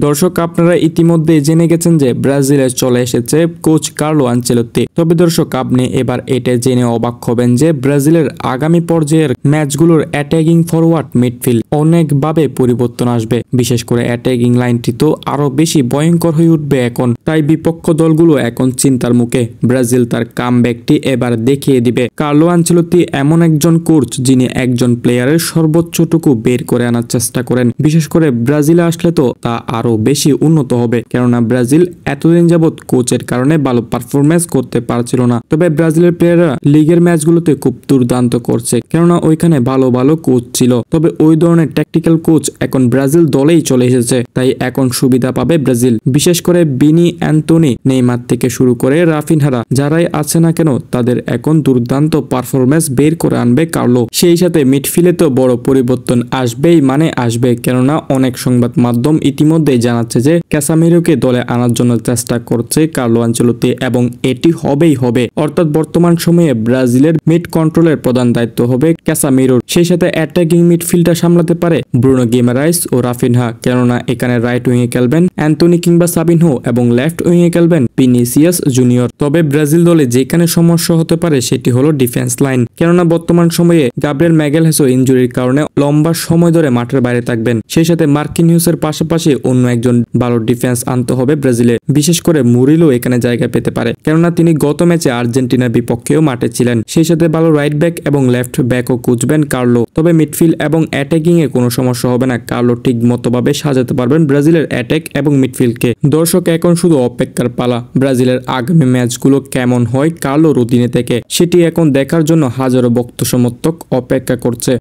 দর্শক, আপনারা ইতিমধ্যে জেনে গেছেন যে ব্রাজিলে চলে এসেছে কোচ কার্লো আনচেলত্তি। তবে দর্শক, আপনি এবার এটা জেনে অবাক হবেন যে ব্রাজিলের আগামী পর্যায়ের ম্যাচগুলোর অ্যাটাকিং ফরওয়ার্ড মিডফিল্ড অনেকভাবে পরিবর্তন আসবে। বিশেষ করে অ্যাটাকিং লাইনটি তো আরো বেশি ভয়ঙ্কর হয়ে উঠবে এখন। তাই বিপক্ষ দলগুলো এখন চিন্তার মুখে। ব্রাজিল তার কামব্যাকটি এবার দেখিয়ে দিবে। কার্লো আনচেলত্তি এমন একজন কোচ যিনি একজন প্লেয়ারের সর্বোচ্চটুকু বের করে আনার চেষ্টা করেন। বিশেষ করে ব্রাজিলে আসলে তো তা আরো বেশি উন্নত হবে, কেননা ব্রাজিল এতদিন যাবৎ কোচের কারণে ভালো পারফরমেন্স করতে পারছিল না। তবে ব্রাজিলের প্লেয়াররা লিগের ম্যাচগুলোতে খুব দুর্দান্ত করছে, কেননা ওইখানে ভালো ভালো কোচ ছিল। তবে ওই ধরনের ট্যাকটিক্যাল কোচ এখন ব্রাজিল দলেই চলে এসেছে, তাই এখন সুবিধা পাবে ব্রাজিল। বিশেষ করে বিনি, অ্যান্টনি, নেইমার থেকে শুরু করে রাফিনহারা যারাই আছে না কেন, তাদের এখন দুর্দান্ত পারফরমেন্স বের করে আনবে কার্লো। সেই সাথে মিডফিল্ডে তো বড় পরিবর্তন আসবেই, মানে আসবে, কেননা অনেক সংবাদ মাধ্যম ইতিমধ্যে জানাচ্ছে যে ক্যাসামিরোকে দলে আনার জন্য চেষ্টা করছে কার্লো আনচেলত্তি, এবং এটি হবেই হবে। অর্থাৎ বর্তমান সময়ে ব্রাজিলের মিড কন্ট্রোলের প্রধান দায়িত্ব হবে ক্যাসামিরোর। সেই সাথে অ্যাটাকিং মিডফিল্ডটা সামলাতে পারে ব্রুনো গিমারাইস ও রাফিনহা, কেননা এখানে রাইট উইংয়ে খেলবেন অ্যান্টনি কিংবা সাবিনহো এবং লেফট উইংয়ে খেলবেন ভিনিসিয়াস জুনিয়র। তবে ব্রাজিল দলে যেখানে সমস্যা হতে পারে সেটি হলো ডিফেন্স লাইন, কেননা বর্তমান সময়ে গাব্রিয়েল ম্যাগালহাসও ইনজুরির কারণে লম্বা সময় ধরে মাঠের বাইরে থাকবেন। সেই সাথে মার্কিনিউসের পাশাপাশি অন্য একজন ভালো ডিফেন্স আনতে হবে ব্রাজিলে। বিশেষ করে মুরিলো এখানে জায়গা পেতে পারে, কেননা তিনি গত ম্যাচে আর্জেন্টিনার বিপক্ষেও মাঠে ছিলেন। সেই সাথে ভালো রাইট ব্যাক এবং লেফট ব্যাকও খুঁজবেন কার্লো। তবে মিডফিল্ড এবং অ্যাটাকিং এ কোনো সমস্যা হবে না, কার্লো ঠিক মতোভাবে সাজাতে পারবেন ব্রাজিলের অ্যাটাক এবং মিডফিল্ডকে। দর্শক, এখন শুধু অপেক্ষার পালা। ব্রাজিলের আগামী ম্যাচগুলো কেমন হয় কার্লোর অধীনে থেকে, সেটি এখন দেখার জন্য হাজারো ভক্ত সমর্থক অপেক্ষা করছে।